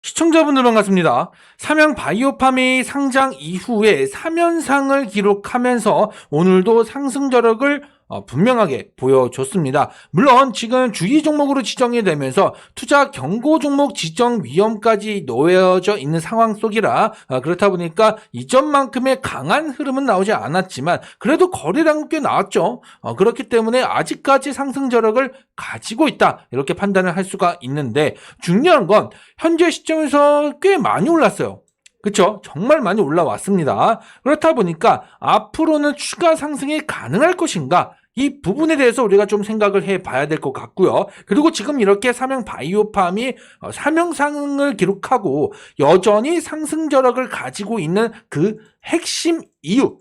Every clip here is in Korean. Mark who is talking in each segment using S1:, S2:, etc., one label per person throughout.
S1: 시청자분들 반갑습니다. 삼양 바이오팜이 상장 이후에 3연상을 기록하면서 오늘도 상승 저력을 분명하게 보여줬습니다. 물론 지금 주의 종목으로 지정이 되면서 투자 경고 종목 지정 위험까지 놓여져 있는 상황 속이라 그렇다 보니까 이전만큼의 강한 흐름은 나오지 않았지만 그래도 거래량은 꽤 나왔죠. 그렇기 때문에 아직까지 상승 저력을 가지고 있다 이렇게 판단을 할 수가 있는데 중요한 건 현재 시점에서 꽤 많이 올랐어요. 그쵸? 정말 많이 올라왔습니다. 그렇다 보니까 앞으로는 추가 상승이 가능할 것인가? 이 부분에 대해서 우리가 좀 생각을 해봐야 될 것 같고요. 그리고 지금 이렇게 삼양 바이오팜이 3연상을 기록하고 여전히 상승 저력을 가지고 있는 그 핵심 이유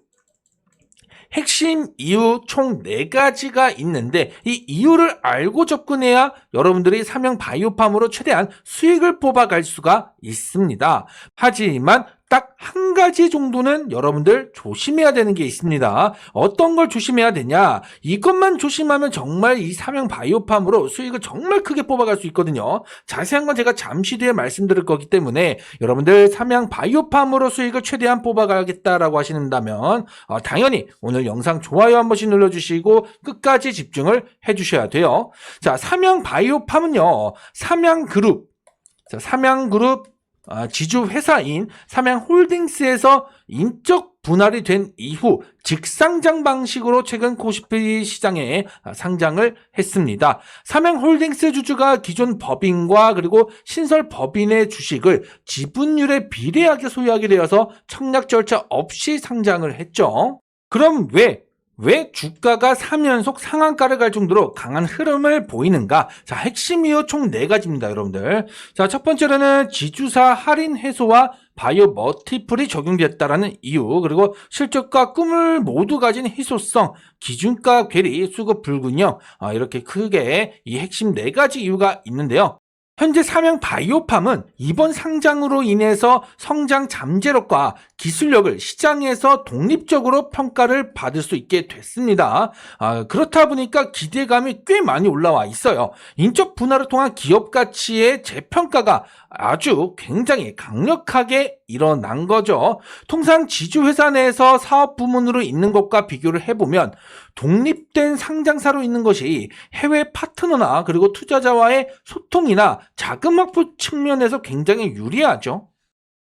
S1: 총 4가지가 있는데 이 이유를 알고 접근해야 여러분들이 삼양 바이오팜으로 최대한 수익을 뽑아갈 수가 있습니다. 하지만 딱 한 가지 정도는 여러분들 조심해야 되는 게 있습니다. 어떤 걸 조심해야 되냐? 이것만 조심하면 정말 이 삼양 바이오팜으로 수익을 정말 크게 뽑아갈 수 있거든요. 자세한 건 제가 잠시 뒤에 말씀드릴 거기 때문에 여러분들 삼양 바이오팜으로 수익을 최대한 뽑아가겠다라고 하신다면 당연히 오늘 영상 좋아요 한 번씩 눌러주시고 끝까지 집중을 해주셔야 돼요. 자, 삼양 바이오팜은요, 삼양그룹 지주 회사인 삼양홀딩스에서 인적 분할이 된 이후 직상장 방식으로 최근 코스피 시장에 상장을 했습니다. 삼양홀딩스 주주가 기존 법인과 그리고 신설 법인의 주식을 지분율에 비례하게 소유하게 되어서 청약 절차 없이 상장을 했죠. 그럼 왜 주가가 3연속 상한가를 갈 정도로 강한 흐름을 보이는가? 자, 핵심 이유 총 4가지입니다, 여러분들. 자, 첫 번째로는 지주사 할인 해소와 바이오 멀티플이 적용됐다라는 이유, 그리고 실적과 꿈을 모두 가진 희소성, 기준가 괴리, 수급 불균형, 이렇게 크게 이 핵심 4가지 이유가 있는데요. 현재 삼양 바이오팜은 이번 상장으로 인해서 성장 잠재력과 기술력을 시장에서 독립적으로 평가를 받을 수 있게 됐습니다. 그렇다 보니까 기대감이 꽤 많이 올라와 있어요. 인적 분할을 통한 기업 가치의 재평가가 아주 굉장히 강력하게 일어난 거죠. 통상 지주회사 내에서 사업 부문으로 있는 것과 비교를 해보면 독립된 상장사로 있는 것이 해외 파트너나 그리고 투자자와의 소통이나 자금 확보 측면에서 굉장히 유리하죠.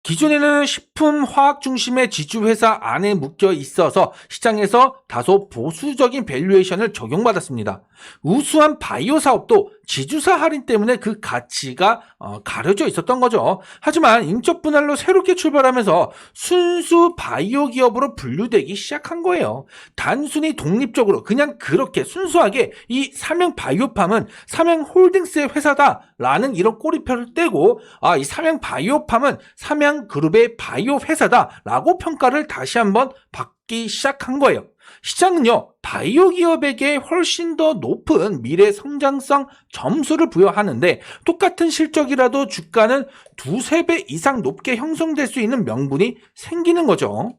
S1: 기존에는 식품, 화학 중심의 지주회사 안에 묶여 있어서 시장에서 다소 보수적인 밸류에이션을 적용받았습니다. 우수한 바이오 사업도 지주사 할인 때문에 그 가치가 가려져 있었던 거죠. 하지만 인적 분할로 새롭게 출발하면서 순수 바이오 기업으로 분류되기 시작한 거예요. 단순히 독립적으로 그냥 그렇게 순수하게 이 삼양 바이오팜은 삼양 홀딩스의 회사다라는 이런 꼬리표를 떼고 이 삼양 바이오팜은 삼양 그룹의 바이오 회사다라고 평가를 다시 한번 받기 시작한 거예요. 시장은요, 바이오 기업에게 훨씬 더 높은 미래 성장성 점수를 부여하는데 똑같은 실적이라도 주가는 2~3배 이상 높게 형성될 수 있는 명분이 생기는 거죠.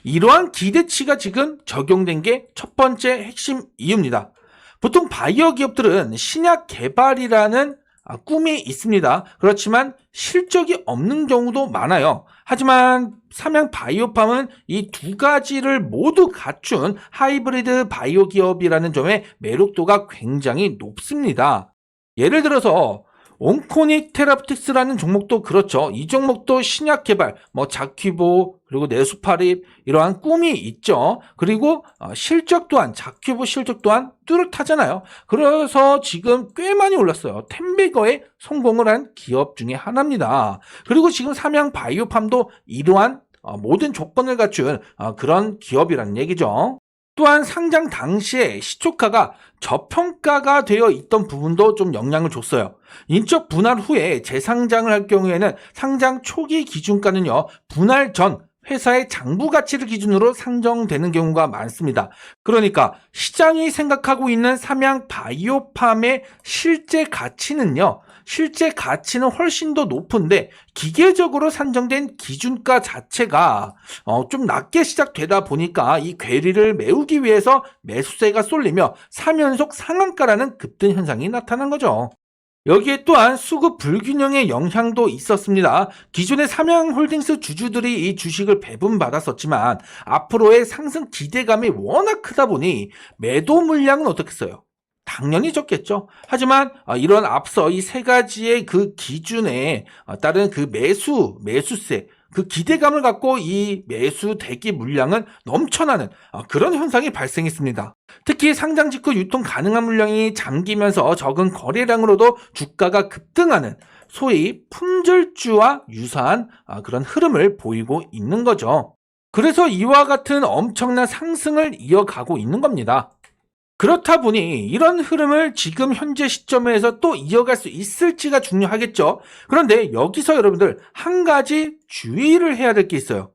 S1: 이러한 기대치가 지금 적용된 게 첫 번째 핵심 이유입니다. 보통 바이오 기업들은 신약 개발이라는 꿈이 있습니다. 그렇지만 실적이 없는 경우도 많아요. 하지만 삼양 바이오팜은 이 2가지를 모두 갖춘 하이브리드 바이오 기업이라는 점에 매력도가 굉장히 높습니다. 예를 들어서 온코닉 테라피틱스라는 종목도 그렇죠. 이 종목도 신약 개발, 자퀴보, 그리고 네수파립 이러한 꿈이 있죠. 그리고 실적 또한 자퀴보 실적 또한 뚜렷하잖아요. 그래서 지금 꽤 많이 올랐어요. 텐베거에 성공을 한 기업 중에 하나입니다. 그리고 지금 삼양 바이오팜도 이러한 모든 조건을 갖춘 그런 기업이라는 얘기죠. 또한 상장 당시에 시초가가 저평가가 되어 있던 부분도 좀 영향을 줬어요. 인적 분할 후에 재상장을 할 경우에는 상장 초기 기준가는요, 분할 전 회사의 장부 가치를 기준으로 산정되는 경우가 많습니다. 그러니까 시장이 생각하고 있는 삼양 바이오팜의 실제 가치는 훨씬 더 높은데 기계적으로 산정된 기준가 자체가 좀 낮게 시작되다 보니까 이 괴리를 메우기 위해서 매수세가 쏠리며 3연속 상한가라는 급등 현상이 나타난 거죠. 여기에 또한 수급 불균형의 영향도 있었습니다. 기존의 삼양홀딩스 주주들이 이 주식을 배분받았었지만 앞으로의 상승 기대감이 워낙 크다 보니 매도 물량은 어떻겠어요? 당연히 적겠죠. 하지만 이런 앞서 이 세 가지의 그 기준에 따른 그 매수세, 그 기대감을 갖고 이 매수 대기 물량은 넘쳐나는 그런 현상이 발생했습니다. 특히 상장 직후 유통 가능한 물량이 잠기면서 적은 거래량으로도 주가가 급등하는 소위 품절주와 유사한 그런 흐름을 보이고 있는 거죠. 그래서 이와 같은 엄청난 상승을 이어가고 있는 겁니다. 그렇다 보니 이런 흐름을 지금 현재 시점에서 또 이어갈 수 있을지가 중요하겠죠. 그런데 여기서 여러분들 한 가지 주의를 해야 될 게 있어요.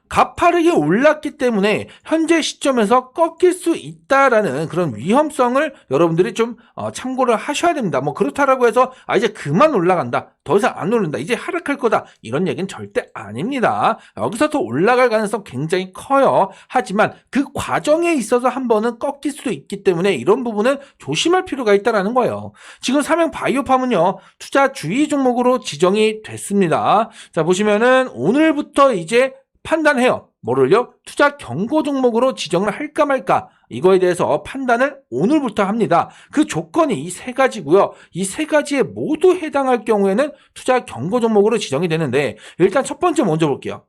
S1: 가파르게 올랐기 때문에 현재 시점에서 꺾일 수 있다라는 그런 위험성을 여러분들이 좀 참고를 하셔야 됩니다. 뭐 그렇다라고 해서 이제 그만 올라간다, 더 이상 안 오른다, 이제 하락할 거다, 이런 얘기는 절대 아닙니다. 여기서 더 올라갈 가능성 굉장히 커요. 하지만 그 과정에 있어서 한 번은 꺾일 수도 있기 때문에 이런 부분은 조심할 필요가 있다는 거예요. 지금 삼양바이오팜은요, 투자 주의 종목으로 지정이 됐습니다. 자, 보시면은 오늘부터 이제 판단해요. 뭐를요? 투자 경고 종목으로 지정을 할까 말까, 이거에 대해서 판단을 오늘부터 합니다. 그 조건이 이 세 가지고요. 이 세 가지에 모두 해당할 경우에는 투자 경고 종목으로 지정이 되는데, 일단 첫 번째 먼저 볼게요.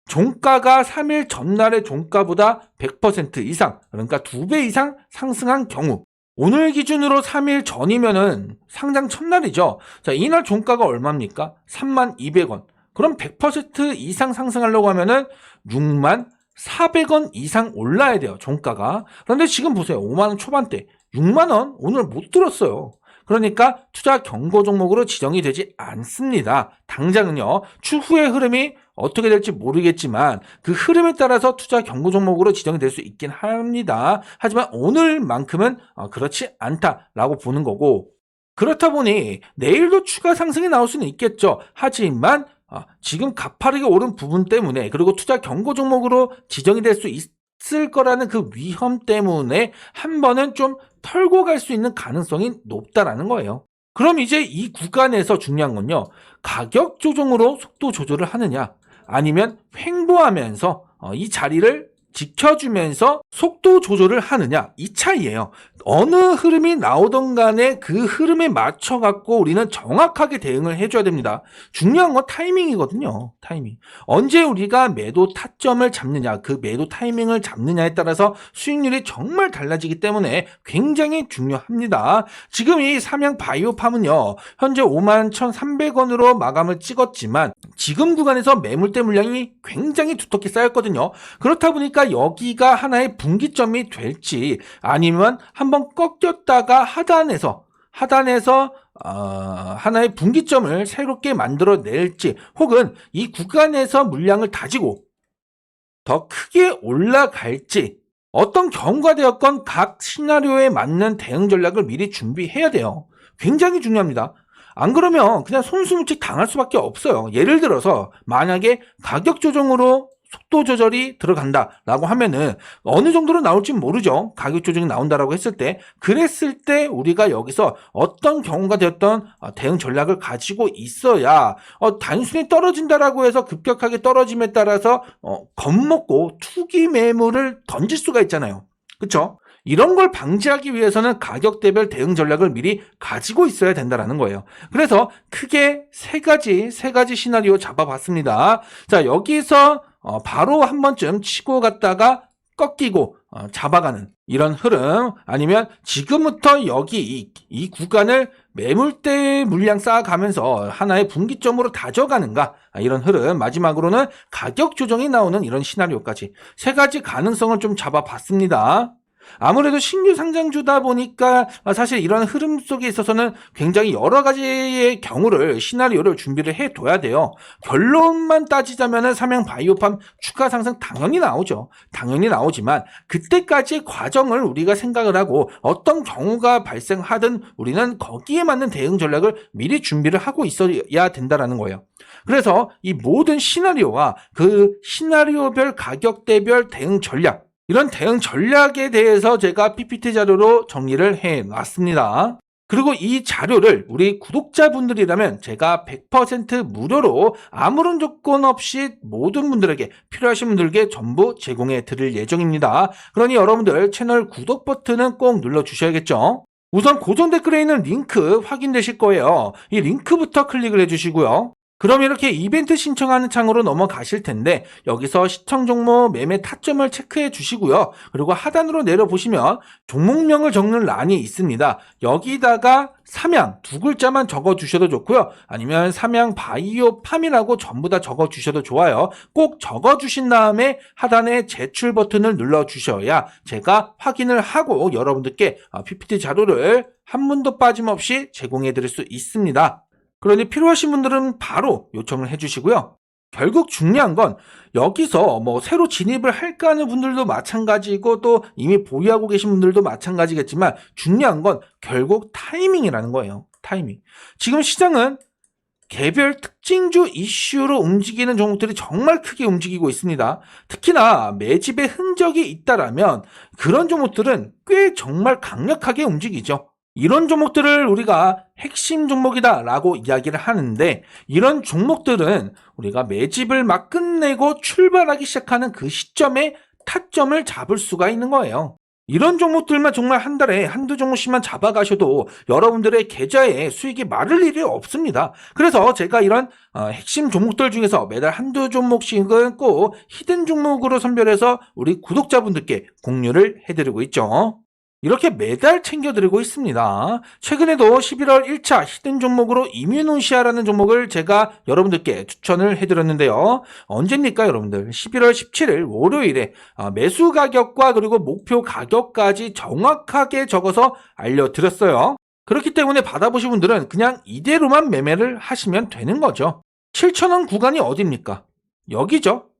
S1: 종가가 3일 전날의 종가보다 100% 이상, 그러니까 2배 이상 상승한 경우, 오늘 기준으로 3일 전이면은 상장 첫날이죠. 자, 이날 종가가 얼마입니까? 32,200원. 그럼 100% 이상 상승하려고 하면은 64,000원 이상 올라야 돼요, 종가가. 그런데 지금 보세요. 5만원 초반대, 6만원 오늘 못 들었어요. 그러니까 투자 경고 종목으로 지정이 되지 않습니다. 당장은요. 추후의 흐름이 어떻게 될지 모르겠지만 그 흐름에 따라서 투자 경고 종목으로 지정이 될 수 있긴 합니다. 하지만 오늘만큼은 그렇지 않다라고 보는 거고, 그렇다 보니 내일도 추가 상승이 나올 수는 있겠죠. 하지만 지금 가파르게 오른 부분 때문에, 그리고 투자 경고 종목으로 지정이 될 수 있을 거라는 그 위험 때문에 한 번은 좀 털고 갈 수 있는 가능성이 높다라는 거예요. 그럼 이제 이 구간에서 중요한 건요, 가격 조정으로 속도 조절을 하느냐, 아니면 횡보하면서 이 자리를 지켜주면서 속도 조절을 하느냐, 이 차이예요. 어느 흐름이 나오던 간에 그 흐름에 맞춰 갖고 우리는 정확하게 대응을 해줘야 됩니다. 중요한 건 타이밍이거든요. 타이밍. 언제 우리가 매도 타점을 잡느냐, 그 매도 타이밍을 잡느냐에 따라서 수익률이 정말 달라지기 때문에 굉장히 중요합니다. 지금 이 삼양바이오팜은요, 현재 51,300원으로 마감을 찍었지만 지금 구간에서 매물대 물량이 굉장히 두텁게 쌓였거든요. 그렇다 보니까 여기가 하나의 분기점이 될지, 아니면 한번 꺾였다가 하단에서 하나의 분기점을 새롭게 만들어낼지, 혹은 이 구간에서 물량을 다지고 더 크게 올라갈지, 어떤 경우가 되었건 각 시나리오에 맞는 대응 전략을 미리 준비해야 돼요. 굉장히 중요합니다. 안 그러면 그냥 손수무책 당할 수밖에 없어요. 예를 들어서 만약에 가격 조정으로 속도 조절이 들어간다라고 하면은 어느 정도로 나올지 모르죠. 가격 조정이 나온다라고 했을 때, 그랬을 때 우리가 여기서 어떤 경우가 되었던 대응 전략을 가지고 있어야 단순히 떨어진다라고 해서 급격하게 떨어짐에 따라서 겁먹고 투기 매물을 던질 수가 있잖아요. 그렇죠? 이런 걸 방지하기 위해서는 가격대별 대응 전략을 미리 가지고 있어야 된다는 거예요. 그래서 크게 세 가지 시나리오 잡아봤습니다. 자, 여기서 바로 한 번쯤 치고 갔다가 꺾이고 잡아가는 이런 흐름, 아니면 지금부터 여기 이 구간을 매물대 물량 쌓아가면서 하나의 분기점으로 다져가는가, 이런 흐름, 마지막으로는 가격 조정이 나오는 이런 시나리오까지 세 가지 가능성을 좀 잡아봤습니다. 아무래도 신규 상장주다 보니까 사실 이런 흐름 속에 있어서는 굉장히 여러 가지의 경우를, 시나리오를 준비를 해둬야 돼요. 결론만 따지자면 삼양바이오팜 추가 상승 당연히 나오죠. 당연히 나오지만 그때까지의 과정을 우리가 생각을 하고 어떤 경우가 발생하든 우리는 거기에 맞는 대응 전략을 미리 준비를 하고 있어야 된다는 거예요. 그래서 이 모든 시나리오와 그 시나리오별 가격대별 대응 전략, 이런 대응 전략에 대해서 제가 PPT 자료로 정리를 해 놨습니다. 그리고 이 자료를 우리 구독자분들이라면 제가 100% 무료로 아무런 조건 없이 모든 분들에게 필요하신 분들께 전부 제공해 드릴 예정입니다. 그러니 여러분들 채널 구독 버튼은 꼭 눌러주셔야겠죠. 우선 고정 댓글에 있는 링크 확인되실 거예요. 이 링크부터 클릭을 해주시고요. 그럼 이렇게 이벤트 신청하는 창으로 넘어가실 텐데 여기서 시청 종목 매매 타점을 체크해 주시고요. 그리고 하단으로 내려보시면 종목명을 적는 란이 있습니다. 여기다가 삼양 두 글자만 적어 주셔도 좋고요. 아니면 삼양 바이오 팜이라고 전부 다 적어 주셔도 좋아요. 꼭 적어 주신 다음에 하단에 제출 버튼을 눌러 주셔야 제가 확인을 하고 여러분들께 PPT 자료를 한 분도 빠짐없이 제공해 드릴 수 있습니다. 그러니 필요하신 분들은 바로 요청을 해주시고요. 결국 중요한 건 여기서 새로 진입을 할까 하는 분들도 마찬가지고 또 이미 보유하고 계신 분들도 마찬가지겠지만 중요한 건 결국 타이밍이라는 거예요. 타이밍. 지금 시장은 개별 특징주 이슈로 움직이는 종목들이 정말 크게 움직이고 있습니다. 특히나 매집의 흔적이 있다라면 그런 종목들은 꽤 정말 강력하게 움직이죠. 이런 종목들을 우리가 핵심 종목이다라고 이야기를 하는데 이런 종목들은 우리가 매집을 막 끝내고 출발하기 시작하는 그 시점에 타점을 잡을 수가 있는 거예요. 이런 종목들만 정말 한 달에 한두 종목씩만 잡아가셔도 여러분들의 계좌에 수익이 마를 일이 없습니다. 그래서 제가 이런 핵심 종목들 중에서 매달 한두 종목씩은 꼭 히든 종목으로 선별해서 우리 구독자분들께 공유를 해드리고 있죠. 이렇게 매달 챙겨드리고 있습니다. 최근에도 11월 1차 히든 종목으로 이뮤노시아라는 종목을 제가 여러분들께 추천을 해드렸는데요. 언제입니까 여러분들? 11월 17일 월요일에 매수 가격과 그리고 목표 가격까지 정확하게 적어서 알려드렸어요. 그렇기 때문에 받아보신 분들은 그냥 이대로만 매매를 하시면 되는 거죠. 7,000원 구간이 어디입니까? 여기죠.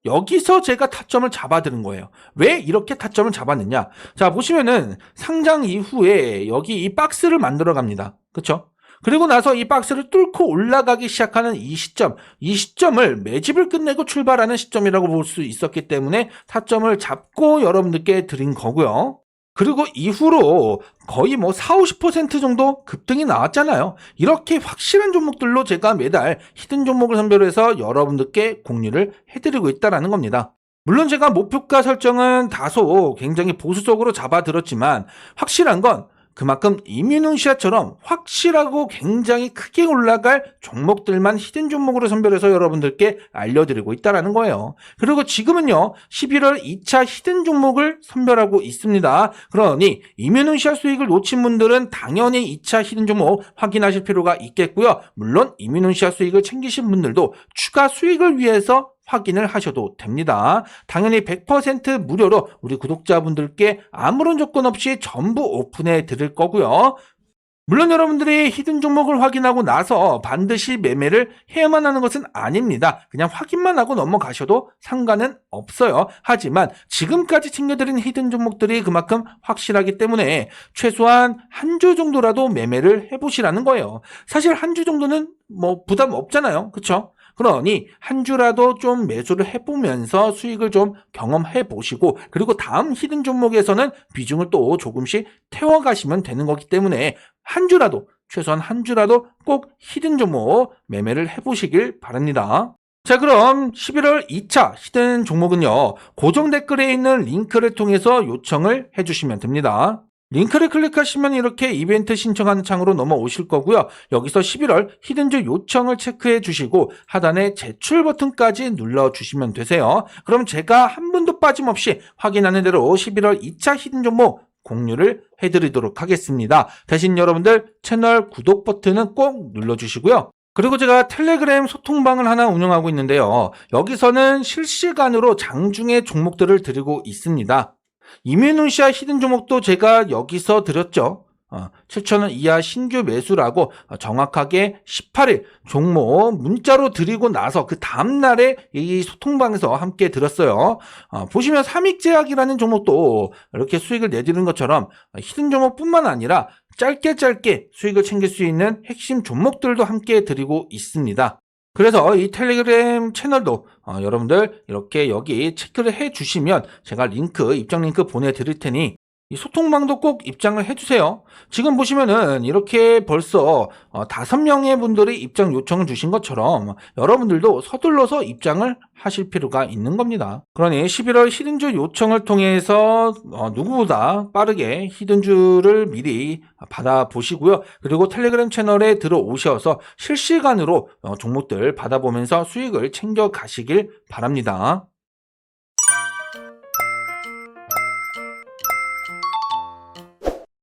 S1: 여기서 제가 타점을 잡아드는 거예요. 왜 이렇게 타점을 잡았느냐? 자, 보시면은 상장 이후에 여기 이 박스를 만들어 갑니다. 그쵸? 그리고 나서 이 박스를 뚫고 올라가기 시작하는 이 시점을 매집을 끝내고 출발하는 시점이라고 볼 수 있었기 때문에 타점을 잡고 여러분들께 드린 거고요. 그리고 이후로 거의 4, 50% 정도 급등이 나왔잖아요. 이렇게 확실한 종목들로 제가 매달 히든 종목을 선별해서 여러분들께 공유를 해드리고 있다는 겁니다. 물론 제가 목표가 설정은 다소 굉장히 보수적으로 잡아들었지만 확실한 건 그만큼 이뮤노시아처럼 확실하고 굉장히 크게 올라갈 종목들만 히든 종목으로 선별해서 여러분들께 알려드리고 있다는 거예요. 그리고 지금은요 11월 2차 히든 종목을 선별하고 있습니다. 그러니 이뮤노시아 수익을 놓친 분들은 당연히 2차 히든 종목 확인하실 필요가 있겠고요. 물론 이뮤노시아 수익을 챙기신 분들도 추가 수익을 위해서 확인을 하셔도 됩니다. 당연히 100% 무료로 우리 구독자분들께 아무런 조건 없이 전부 오픈해 드릴 거고요. 물론 여러분들이 히든 종목을 확인하고 나서 반드시 매매를 해야만 하는 것은 아닙니다. 그냥 확인만 하고 넘어가셔도 상관은 없어요. 하지만 지금까지 챙겨드린 히든 종목들이 그만큼 확실하기 때문에 최소한 한 주 정도라도 매매를 해보시라는 거예요. 사실 한 주 정도는 부담 없잖아요. 그쵸? 그러니 한 주라도 좀 매수를 해보면서 수익을 좀 경험해 보시고 그리고 다음 히든 종목에서는 비중을 또 조금씩 태워가시면 되는 거기 때문에 최소한 한 주라도 꼭 히든 종목 매매를 해보시길 바랍니다. 자, 그럼 11월 2차 히든 종목은요 고정 댓글에 있는 링크를 통해서 요청을 해주시면 됩니다. 링크를 클릭하시면 이렇게 이벤트 신청하는 창으로 넘어오실 거고요. 여기서 11월 히든주 요청을 체크해 주시고 하단에 제출 버튼까지 눌러주시면 되세요. 그럼 제가 한 분도 빠짐없이 확인하는 대로 11월 2차 히든 종목 공유를 해드리도록 하겠습니다. 대신 여러분들 채널 구독 버튼은 꼭 눌러주시고요. 그리고 제가 텔레그램 소통방을 하나 운영하고 있는데요. 여기서는 실시간으로 장중에 종목들을 드리고 있습니다. 이뮤노시아 히든 종목도 제가 여기서 드렸죠. 7,000원 이하 신규 매수라고 정확하게 18일 종목 문자로 드리고 나서 그 다음날에 이 소통방에서 함께 드렸어요. 보시면 삼익제약이라는 종목도 이렇게 수익을 내드리는 것처럼 히든 종목뿐만 아니라 짧게 수익을 챙길 수 있는 핵심 종목들도 함께 드리고 있습니다. 그래서 이 텔레그램 채널도 여러분들 이렇게 여기 체크를 해 주시면 제가 입장 링크 보내드릴 테니 이 소통방도 꼭 입장을 해주세요. 지금 보시면은 이렇게 벌써 5명의 분들이 입장 요청을 주신 것처럼 여러분들도 서둘러서 입장을 하실 필요가 있는 겁니다. 그러니 11월 히든주 요청을 통해서 누구보다 빠르게 히든주를 미리 받아보시고요. 그리고 텔레그램 채널에 들어오셔서 실시간으로 종목들 받아보면서 수익을 챙겨 가시길 바랍니다.